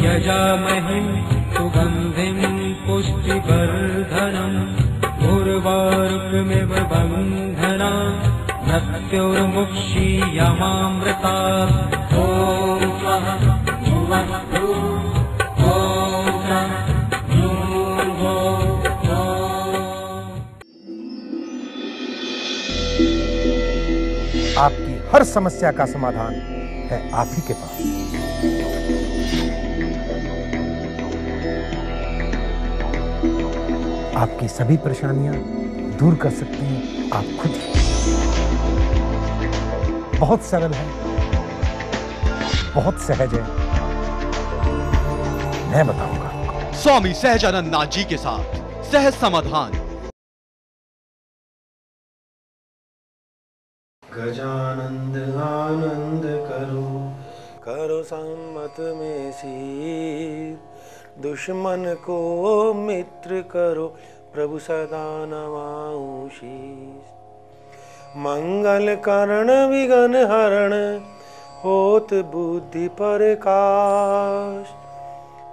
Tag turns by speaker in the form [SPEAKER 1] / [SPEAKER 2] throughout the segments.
[SPEAKER 1] यजामहे सुगन्धिं पुष्टिवर्धनम् उर्वारुकमिव बन्धनान् मृत्युर्मुक्षीयमामृतात्। ॐ स्वः भुवः भुवः ॐ स्वः भूर्भुवः ॐ।
[SPEAKER 2] आपकी हर समस्या का समाधान है आप ही के पास। आपकी सभी परेशानियां दूर कर सकते हैं आप खुद ही। बहुत सरल है, बहुत सहज है, मैं बताऊंगा आपको।
[SPEAKER 3] स्वामी सहजानंद नाथ जी के साथ सहज समाधान।
[SPEAKER 4] गजानंद आनंद करो, करो सम्मत में सीर, दुश्मन को मित्र करो, प्रभु सदा नवाऊं शीस। मंगल करण विघ्न हरण, होत बुद्धि प्रकाश,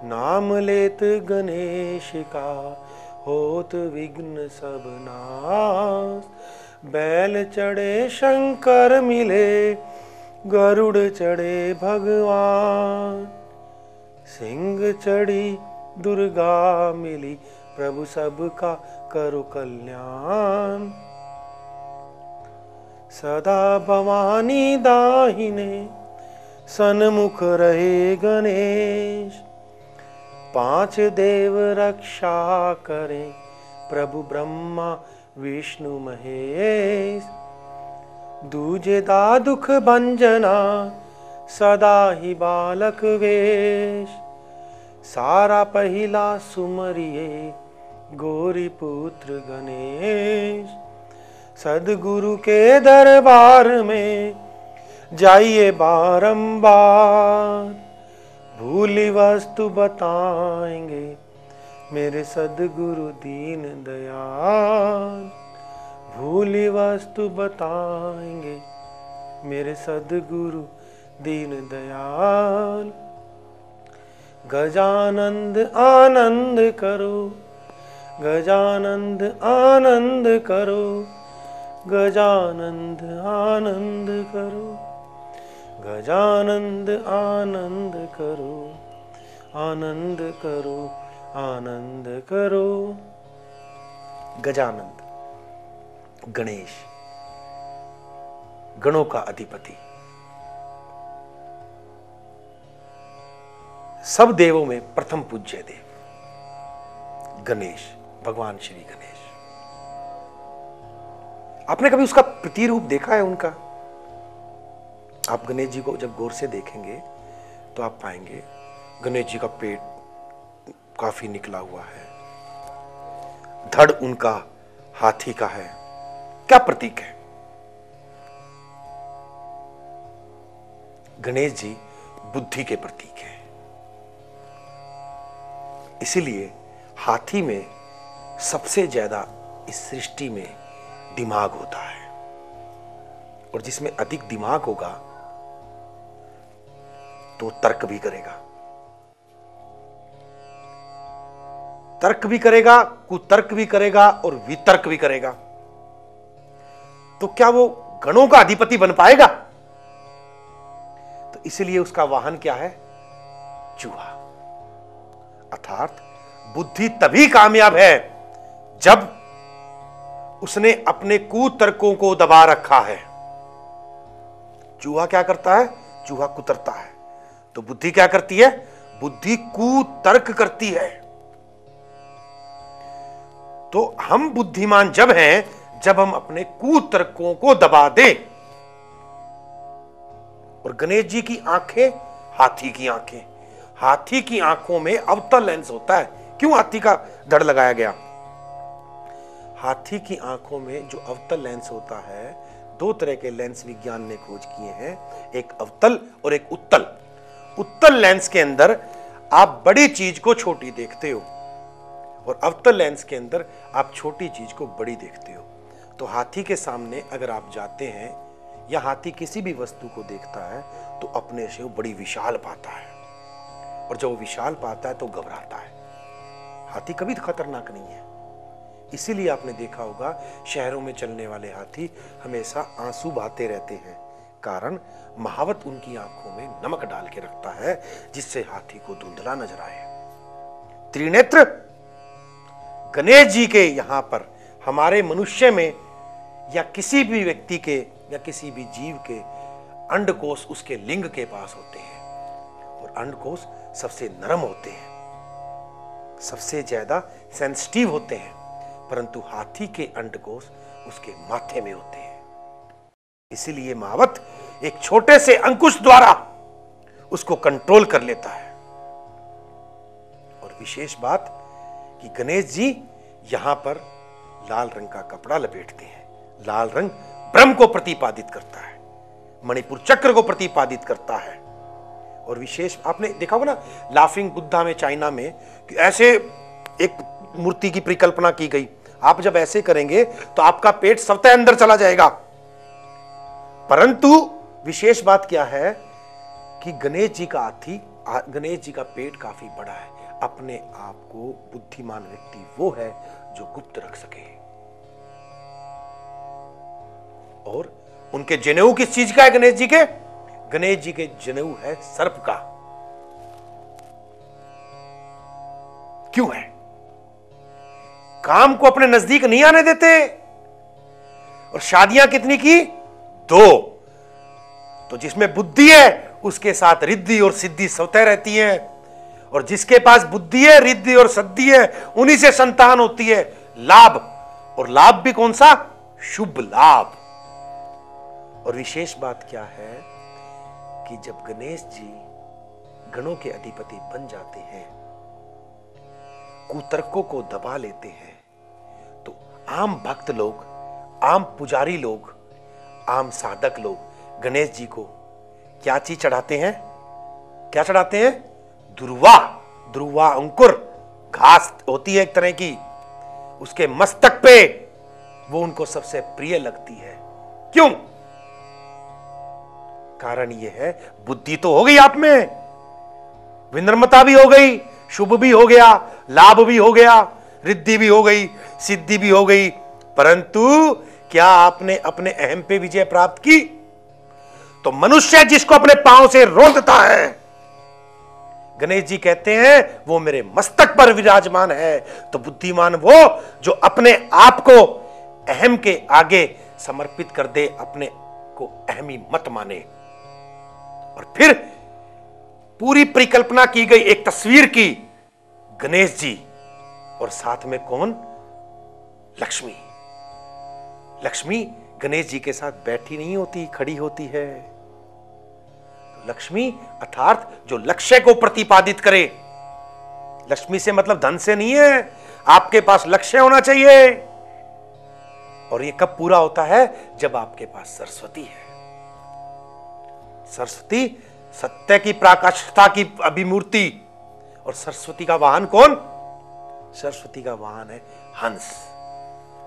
[SPEAKER 4] नाम लेत गणेश का, होत विघ्न सब नाश। बैल चढ़े शंकर मिले, गरुड़ चढ़े भगवान, सिंह चढ़ी दुर्गा मिली, प्रभु सबका करो कल्याण। सदा भवानी दाहिने, सन्मुख रहे गणेश, पांच देव रक्षा करें, प्रभु ब्रह्मा विष्णु महेश। दूजे दा दुख भंजना, सदा ही बालक वेश, सारा पहिला सुमरिए, गौरी पुत्र गणेश। सदगुरु के दरबार में जाइए बारंबार, भूली वस्तु बताएंगे मेरे सदगुरु दीन दयाल। भूली वस्तु बताएंगे मेरे सदगुरु दीन दयाल। गजानंद आनंद करो, गजानंद आनंद करो, गजानंद आनंद करो, गजानंद आनंद करो, आनंद करो, आनंद करो। गजानंद गणेश, गणों का अधिपति, सब देवों में प्रथम पूज्य देव गणेश, भगवान श्री गणेश। आपने कभी उसका प्रतिरूप देखा है उनका? आप गणेश जी को जब गौर से देखेंगे तो आप पाएंगे गणेश जी का पेट काफी निकला हुआ है, धड़ उनका हाथी का है। क्या प्रतीक है? गणेश जी बुद्धि के प्रतीक है। इसीलिए हाथी में सबसे ज्यादा इस सृष्टि में दिमाग होता है, और जिसमें अधिक दिमाग होगा तो तर्क भी करेगा, तर्क भी करेगा, कुतर्क भी करेगा और वितर्क भी करेगा। तो क्या वो गणों का अधिपति बन पाएगा? तो इसलिए उसका वाहन क्या है? चूहा। अर्थात बुद्धि तभी कामयाब है जब उसने अपने कुतर्कों को दबा रखा है। चूहा क्या करता है? चूहा कुतरता है। तो बुद्धि क्या करती है? बुद्धि कुतर्क करती है। तो हम बुद्धिमान जब हैं जब हम अपने कुतर्कों को दबा दें। और गणेश जी की आंखें हाथी की आंखें, हाथी की आंखों में अवतल लेंस होता है। क्यों हाथी का धड़ लगाया गया? हाथी की आंखों में जो अवतल लेंस होता है, दो तरह के लेंस विज्ञान ने खोज किए हैं, एक अवतल और एक उत्तल। उत्तल लेंस के अंदर आप बड़ी चीज को छोटी देखते हो और अवतल लेंस के अंदर आप छोटी चीज को बड़ी देखते हो। तो हाथी के सामने अगर आप जाते हैं या हाथी किसी भी वस्तु को देखता है तो अपने से वो बड़ी विशाल पाता है। और जब वो विशाल पाता है तो घबराता है। हाथी कभी खतरनाक नहीं है। इसीलिए आपने देखा होगा शहरों में चलने वाले हाथी हमेशा आंसू बहाते रहते हैं, कारण महावत उनकी आंखों में नमक डाल के रखता है जिससे हाथी को धुंधला नजर आए। त्रिनेत्र गणेश जी के यहां पर हमारे मनुष्य में या किसी भी व्यक्ति के या किसी भी जीव के अंडकोश उसके लिंग के पास होते हैं, और अंडकोश सबसे नरम होते हैं, सबसे ज्यादा सेंसिटिव होते हैं, परंतु हाथी के अंडकोश उसके माथे में होते हैं। इसीलिए महावत एक छोटे से अंकुश द्वारा उसको कंट्रोल कर लेता है। और विशेष बात कि गणेश जी यहां पर लाल रंग का कपड़ा लपेटते हैं। लाल रंग ब्रह्म को प्रतिपादित करता है, मणिपुर चक्र को प्रतिपादित करता है। और विशेष आपने देखा होगा ना लाफिंग बुद्धा में, चाइना में, कि ऐसे एक मूर्ति की परिकल्पना की गई। आप जब ऐसे करेंगे तो आपका पेट स्वतः अंदर चला जाएगा। परंतु विशेष बात क्या है कि गणेश जी का पेट काफी बड़ा है। अपने आप को बुद्धिमान व्यक्ति वो है जो गुप्त रख सके। और उनके जनेऊ किस चीज का है? गणेश जी के जनेऊ है सर्प का। क्यों है? काम को अपने नजदीक नहीं आने देते। और शादियां कितनी की? 2। तो जिसमें बुद्धि है उसके साथ रिद्धि और सिद्धि स्वतः रहती है, और जिसके पास बुद्धि है, रिद्धि और सिद्धि है, उन्हीं से संतान होती है। लाभ, और लाभ भी कौन सा? शुभ लाभ। और विशेष बात क्या है कि जब गणेश जी गणों के अधिपति बन जाते हैं, कुतर्कों को दबा लेते हैं, तो आम भक्त लोग, आम पुजारी लोग, आम साधक लोग गणेश जी को क्या चीज चढ़ाते हैं? क्या चढ़ाते हैं? दुर्वा अंकुर, घास होती है एक तरह की, उसके मस्तक पे वो उनको सबसे प्रिय लगती है। क्यों? कारण ये है बुद्धि तो हो गई आप में, विनम्रता भी हो गई, शुभ भी हो गया, लाभ भी हो गया, रिद्धि भी हो गई, सिद्धि भी हो गई, परंतु क्या आपने अपने अहम पे विजय प्राप्त की? तो मनुष्य जिसको अपने पांव से रोंदता है, गणेश जी कहते हैं वो मेरे मस्तक पर विराजमान है। तो बुद्धिमान वो जो अपने आप को अहम के आगे समर्पित कर दे, अपने को अहमी मत माने। और फिर पूरी परिकल्पना की गई एक तस्वीर की, गणेश जी और साथ में कौन? लक्ष्मी। लक्ष्मी गणेश जी के साथ बैठी नहीं होती, खड़ी होती है। तो लक्ष्मी अर्थात जो लक्ष्य को प्रतिपादित करे। लक्ष्मी से मतलब धन से नहीं है, आपके पास लक्ष्य होना चाहिए। और ये कब पूरा होता है? जब आपके पास सरस्वती है। सरस्वती सत्य की प्राकाष्ठता की अभिमूर्ति। और सरस्वती का वाहन कौन? सरस्वती का वाहन है हंस।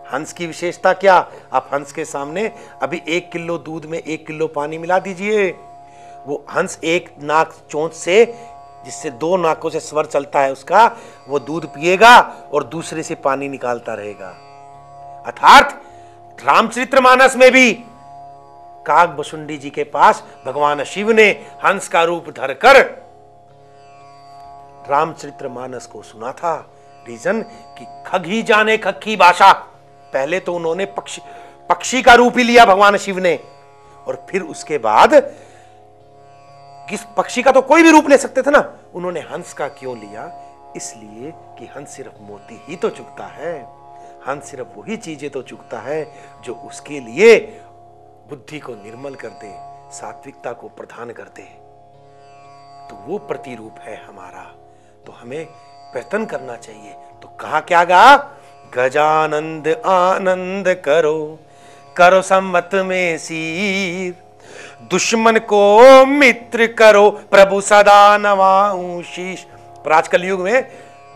[SPEAKER 4] हंस की विशेषता क्या? आप हंस के सामने अभी 1 किलो दूध में 1 किलो पानी मिला दीजिए, वो हंस एक नाक चोंच से, जिससे 2 नाकों से स्वर चलता है उसका, वो दूध पिएगा और दूसरे से पानी निकालता रहेगा। अर्थात रामचरितमानस में भी काकभुसुंडी जी के पास भगवान शिव ने हंस का रूप धरकर रामचरितमानस को सुना था। रीजन कि खग ही जाने खग की भाषा। पहले तो उन्होंने पक्षी का रूप ही लिया भगवान शिव ने, और फिर उसके बाद किस पक्षी का तो कोई भी रूप ले सकते थे ना, उन्होंने हंस का क्यों लिया? इसलिए कि हंस सिर्फ मोती ही तो चुगता है, हंस सिर्फ वही चीजें तो चुगता है जो उसके लिए बुद्धि को निर्मल कर दे, सात्विकता को प्रदान कर दे। तो वो प्रतिरूप है हमारा। तो हमें प्रयत्न करना चाहिए। तो कहा क्या गा? गजानंद आनंद करो, करो सम्मत में सीर, दुश्मन को मित्र करो, प्रभु सदा नवाऊं शीश। पर आजकल युग में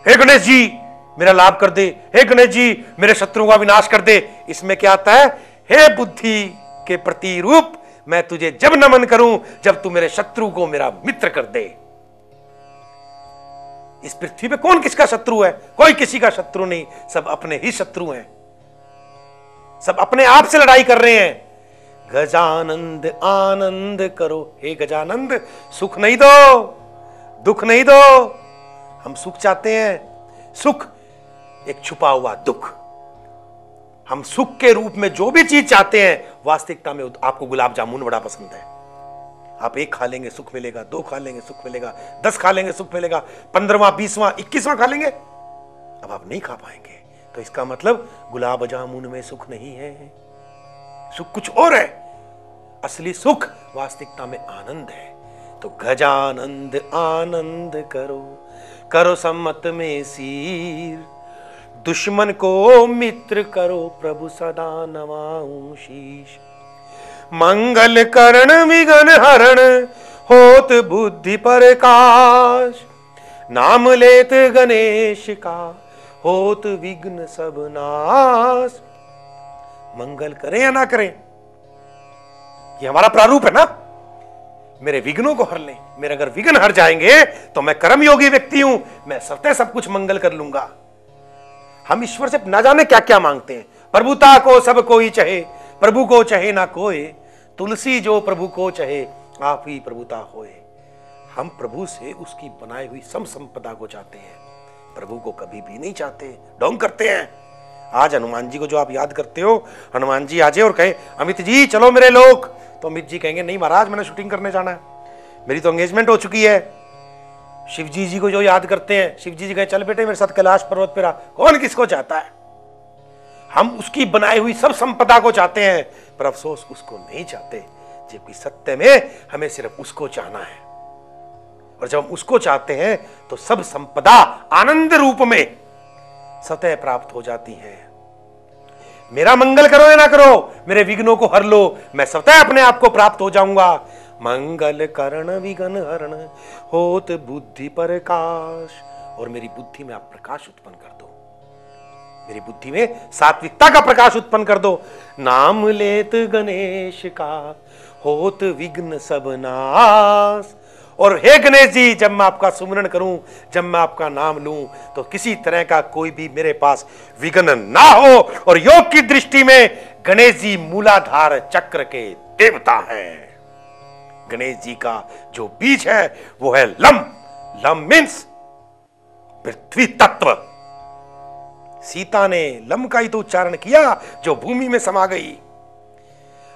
[SPEAKER 4] हे गणेश जी मेरा लाभ कर दे, हे गणेश जी मेरे शत्रुओं का विनाश कर दे। इसमें क्या आता है? हे बुद्धि के प्रतिरूप, मैं तुझे जब नमन करूं जब तू मेरे शत्रु को मेरा मित्र कर दे। इस पृथ्वी पे कौन किसका शत्रु है? कोई किसी का शत्रु नहीं, सब अपने ही शत्रु हैं, सब अपने आप से लड़ाई कर रहे हैं। गजानंद आनंद करो, हे गजानंद सुख नहीं दो, दुख नहीं दो। हम सुख चाहते हैं, सुख एक छुपा हुआ दुख। हम सुख के रूप में जो भी चीज चाहते हैं, वास्तविकता में आपको गुलाब जामुन बड़ा पसंद है। आप 1 खा लेंगे सुख मिलेगा, 2 खा लेंगे सुख मिलेगा, 10 खा लेंगे सुख मिलेगा, 15वां 20वां 21वां खा लेंगे, अब आप नहीं खा पाएंगे। तो इसका मतलब गुलाब जामुन में सुख नहीं है, सुख कुछ और है। असली सुख वास्तविकता में आनंद है। तो गजानंद आनंद करो, करो सम्मत में सीर, दुश्मन को मित्र करो, प्रभु सदा नवाऊं शीश। मंगल करण विघ्न हरण, होत बुद्धि प्रकाश, नाम लेत गणेश का, होत विघ्न सब नाश। मंगल करें या ना करें, ये हमारा प्रारूप है ना। मेरे विघ्नों को हर लें, मेरे अगर विघ्न हर जाएंगे तो मैं कर्मयोगी व्यक्ति हूं, मैं सत्य सब कुछ मंगल कर लूंगा। हम ईश्वर से ना जाने क्या क्या मांगते हैं। प्रभुता को सब कोई चाहे, प्रभु को चाहे ना कोई, तुलसी जो प्रभु को चाहे, आप ही प्रभुता होए। हम प्रभु से उसकी बनाई हुई सम संपदा को चाहते हैं, प्रभु को कभी भी नहीं चाहते, ढोंग करते हैं। आज हनुमान जी को जो आप याद करते हो, हनुमान जी आ जाए और कहे अमित जी चलो मेरे लोग, तो अमित जी कहेंगे नहीं महाराज मैंने शूटिंग करने जाना है, मेरी तो एंगेजमेंट हो चुकी है। शिव जी को जो याद करते हैं, शिव जी कहे चल बेटे मेरे साथ कैलाश पर्वत पे रहा, कौन किसको चाहता है? हम उसकी बनाई हुई सब संपदा को चाहते हैं, पर अफसोस उसको नहीं चाहते, जबकि सत्य में हमें सिर्फ उसको चाहना है। और जब हम उसको चाहते हैं तो सब संपदा आनंद रूप में सतह प्राप्त हो जाती है। मेरा मंगल करो या ना करो, मेरे विघ्नों को हर लो, मैं स्वतः अपने आप को प्राप्त हो जाऊंगा। मंगल करण विघ्न हरण, होत बुद्धि प्रकाश। और मेरी बुद्धि में आप प्रकाश उत्पन्न कर दो, मेरी बुद्धि में सात्विकता का प्रकाश उत्पन्न कर दो। नाम लेत गणेश का, होत विघ्न सब नाश। और हे गणेश जी, जब मैं आपका सुमिरन करूं, जब मैं आपका नाम लूं, तो किसी तरह का कोई भी मेरे पास विघ्न ना हो। और योग की दृष्टि में गणेश जी मूलाधार चक्र के देवता हैं। गणेश जी का जो बीज है वो है लम। लम मीन्स पृथ्वी तत्व। सीता ने लम का ही तो उच्चारण किया जो भूमि में समा गई।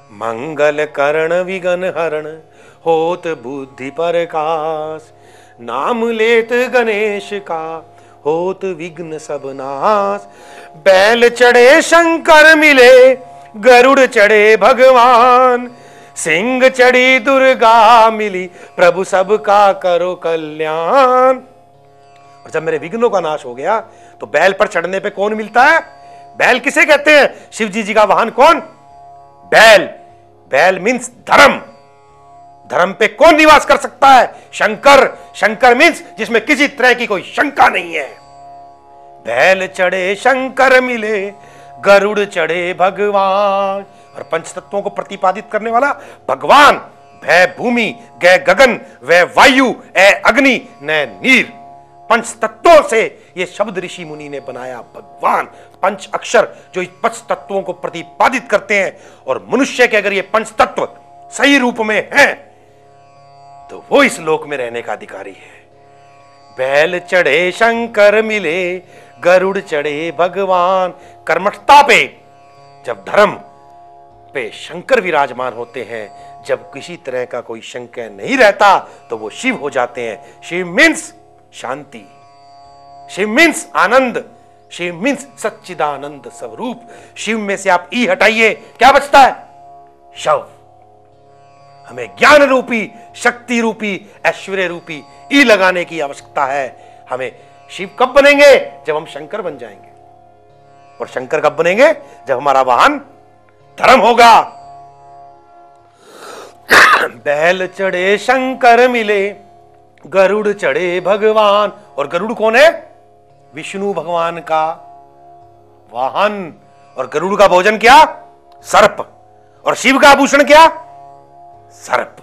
[SPEAKER 4] मंगल करण विघ्न हरण, होत बुद्धि प्रकाश। नाम लेत गणेश का, होत विघ्न सब नाश। बैल चढ़े शंकर मिले, गरुड़ चढ़े भगवान। सिंह चढ़ी दुर्गा मिली, प्रभु सबका करो कल्याण। और जब मेरे विघ्नों का नाश हो गया तो बैल पर चढ़ने पे कौन मिलता है? बैल किसे कहते हैं? शिव जी का वाहन कौन? बैल। बैल मीन्स धर्म। धर्म पे कौन निवास कर सकता है? शंकर। शंकर मीन्स जिसमें किसी तरह की कोई शंका नहीं है। बैल चढ़े शंकर मिले, गरुड़ चढ़े भगवान। और पंच तत्वों को प्रतिपादित करने वाला भगवान। भय भूमि, गय गगन, वह वायु, ए अग्नि, न नीर। पंच तत्वों से ये शब्द ऋषि मुनि ने बनाया भगवान। पंच अक्षर जो इस पंच तत्वों को प्रतिपादित करते हैं। और मनुष्य के अगर ये पंच तत्व सही रूप में हैं तो वो इस लोक में रहने का अधिकारी है। बैल चढ़े शंकर मिले, गरुड़ चढ़े भगवान। कर्मठता पे जब धर्म पे शंकर विराजमान होते हैं, जब किसी तरह का कोई शंका नहीं रहता तो वो शिव हो जाते हैं। शिव मीन्स शांति, शिव मीन्स आनंद, शिव मीन्स सच्चिदानंद स्वरूप। शिव में से आप ई हटाइए, क्या बचता है? शव। हमें ज्ञान रूपी, शक्ति रूपी, ऐश्वर्य रूपी ई लगाने की आवश्यकता है। हमें शिव कब बनेंगे? जब हम शंकर बन जाएंगे। और शंकर कब बनेंगे? जब हमारा वाहन धर्म होगा। बैल चढ़े शंकर मिले, गरुड़ चढ़े भगवान। और गरुड़ कौन है? विष्णु भगवान का वाहन। और गरुड़ का भोजन क्या? सर्प। और शिव का आभूषण क्या? सर्प।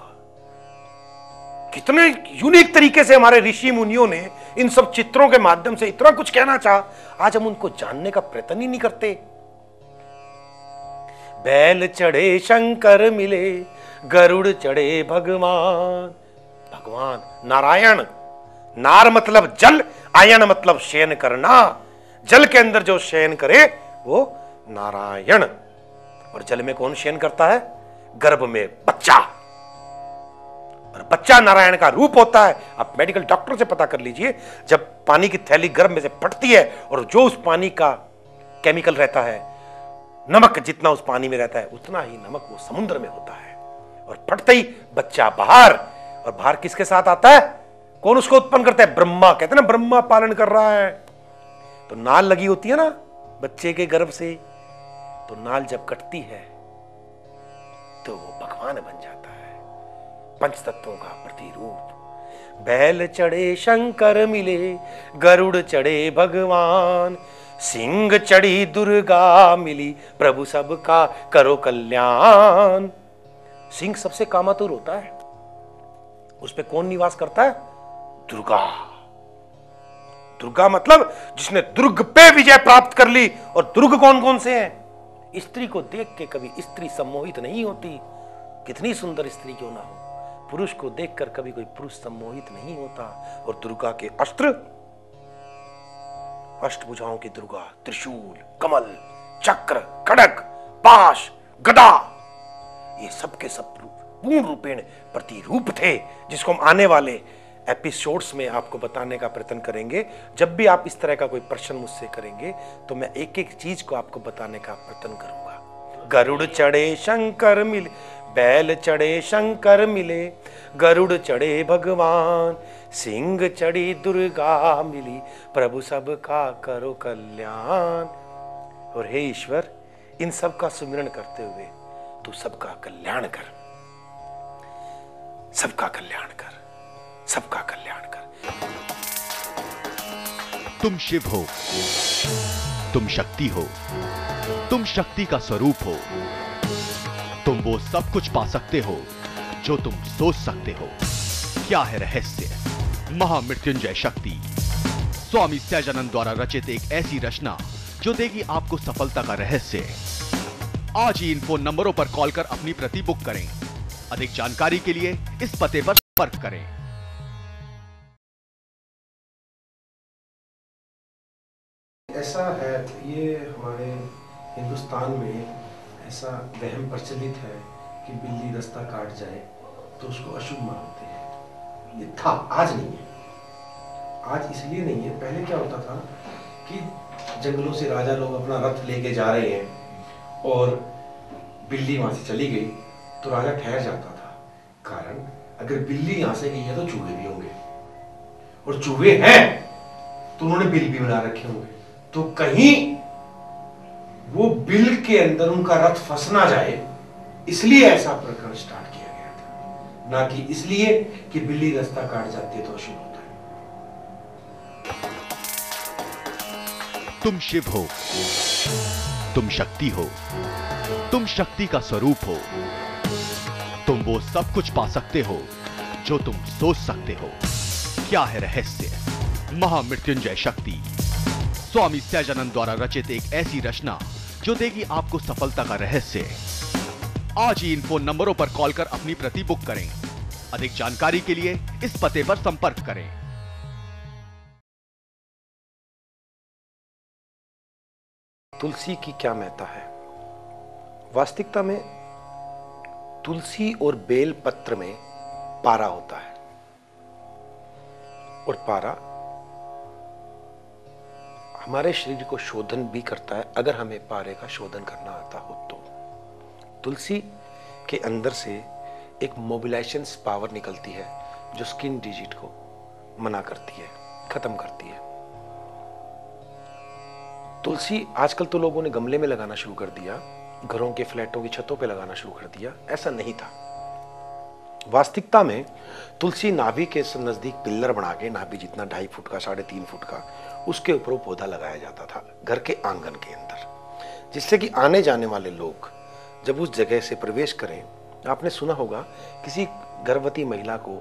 [SPEAKER 4] कितने यूनिक तरीके से हमारे ऋषि मुनियों ने इन सब चित्रों के माध्यम से इतना कुछ कहना चाहा, आज हम उनको जानने का प्रयत्न ही नहीं करते। बैल चढ़े शंकर मिले, गरुड़ चढ़े भगवान। भगवान नारायण, नार मतलब जल, आयन मतलब शयन करना। जल के अंदर जो शयन करे वो नारायण। और जल में कौन शयन करता है? गर्भ में बच्चा। और बच्चा नारायण का रूप होता है। आप मेडिकल डॉक्टर से पता कर लीजिए, जब पानी की थैली गर्भ में से फटती है और जो उस पानी का केमिकल रहता है, नमक जितना उस पानी में रहता है उतना ही नमक वो समुद्र में होता है। और फटते ही बच्चा बाहर, और बाहर किसके साथ आता है? कौन उसको उत्पन्न करता है? ब्रह्मा। कहते हैं ना ब्रह्मा पालन कर रहा है। तो नाल लगी होती है ना बच्चे के गर्भ से, तो नाल जब कटती है तो वो भगवान बन जाता है, पंच तत्वों का प्रतिरूप। बैल चढ़े शंकर मिले, गरुड़ चढ़े भगवान। सिंह चढ़ी दुर्गा मिली, प्रभु सबका करो कल्याण। सिंह सबसे कामातुर होता है, उस पे कौन निवास करता है? दुर्गा। दुर्गा मतलब जिसने दुर्ग पे विजय प्राप्त कर ली। और दुर्ग कौन कौन से हैं? स्त्री को देख के कभी स्त्री सम्मोहित नहीं होती, कितनी सुंदर स्त्री क्यों ना हो। पुरुष को देखकर कभी कोई पुरुष सम्मोहित नहीं होता। और दुर्गा के अस्त्र, अष्टभुजाओं की दुर्गा, त्रिशूल, कमल, चक्र, खड्ग, पाश, गदा, ये सब के सब पूर्ण रूपेण प्रतिरूप थे, जिसको हम आने वाले एपिसोड्स में आपको बताने का प्रयत्न करेंगे। जब भी आप इस तरह का कोई प्रश्न मुझसे करेंगे तो मैं एक एक चीज को आपको बताने का प्रयत्न करूंगा। गरुड़ चढ़े शंकर मिले, बैल चढ़े शंकर मिले, गरुड़ चढ़े भगवान। सिंह चढ़ी दुर्गा मिली, प्रभु सबका करो कल्याण। और हे ईश्वर, इन सब का सुमिरन करते हुए तू सबका कल्याण कर, सबका कल्याण कर, सबका कल्याण कर।
[SPEAKER 3] तुम शिव हो, तुम शक्ति हो, तुम शक्ति का स्वरूप हो। तुम वो सब कुछ पा सकते हो जो तुम सोच सकते हो। क्या है रहस्य? महामृत्युंजय शक्ति, स्वामी सहजानंद द्वारा रचित एक ऐसी रचना जो देगी आपको सफलता का रहस्य। आज ही इन फोन नंबरों पर कॉल कर अपनी प्रति बुक करें। अधिक जानकारी के लिए इस पते पर संपर्क करें।
[SPEAKER 2] ऐसा है, ये हमारे हिंदुस्तान में ऐसा वहम प्रचलित है कि बिल्ली रास्ता काट जाए तो उसको अशुभ मानते हैं। ये था, आज नहीं है। आज इसलिए नहीं है, पहले क्या होता था कि जंगलों से राजा लोग अपना रथ लेके जा रहे हैं और बिल्ली वहां से चली गई तो राजा ठहर जाता था। कारण, अगर बिल्ली यहां से गई है तो चूहे भी होंगे, और चूहे हैं तो उन्होंने बिल भी बना रखे होंगे, तो कहीं वो बिल के अंदर उनका रथ फंस ना जाए, इसलिए ऐसा प्रकरण स्टार्ट किया गया था, ना कि इसलिए कि बिल्ली रास्ता काट जाती है तो अशुभ होता है।
[SPEAKER 3] तुम शिव हो, तुम शक्ति हो, तुम शक्ति का स्वरूप हो। तुम वो सब कुछ पा सकते हो जो तुम सोच सकते हो। क्या है रहस्य? महामृत्युंजय शक्ति, स्वामी सहजानंद द्वारा रचित एक ऐसी रचना जो देगी आपको सफलता का रहस्य। आज ही इन फोन नंबरों पर कॉल कर अपनी प्रति बुक करें। अधिक जानकारी के लिए इस पते पर संपर्क करें।
[SPEAKER 4] तुलसी की क्या महत्ता है? वास्तविकता में तुलसी और बेल पत्र में पारा होता है, और पारा हमारे शरीर को शोधन भी करता है अगर हमें पारे का शोधन करना आता हो तो। तुलसी के अंदर से एक मोबिलाइजेशन पावर निकलती है जो स्किन डिजीज को मना करती है, खत्म करती है। तुलसी आजकल तो लोगों ने गमले में लगाना शुरू कर दिया, घरों के फ्लैटों की छतों पे लगाना शुरू कर दिया। ऐसा नहीं था। वास्तविकता में तुलसी नाभि के नजदीक पिल्लर बना के, नाभि जितना 2.5 फुट का, 3.5 फुट का, उसके ऊपर वो पौधा लगाया जाता था घर के आंगन के अंदर, जिससे कि आने जाने वाले लोग जब उस जगह से प्रवेश करें, आपने सुना होगा किसी गर्भवती महिला को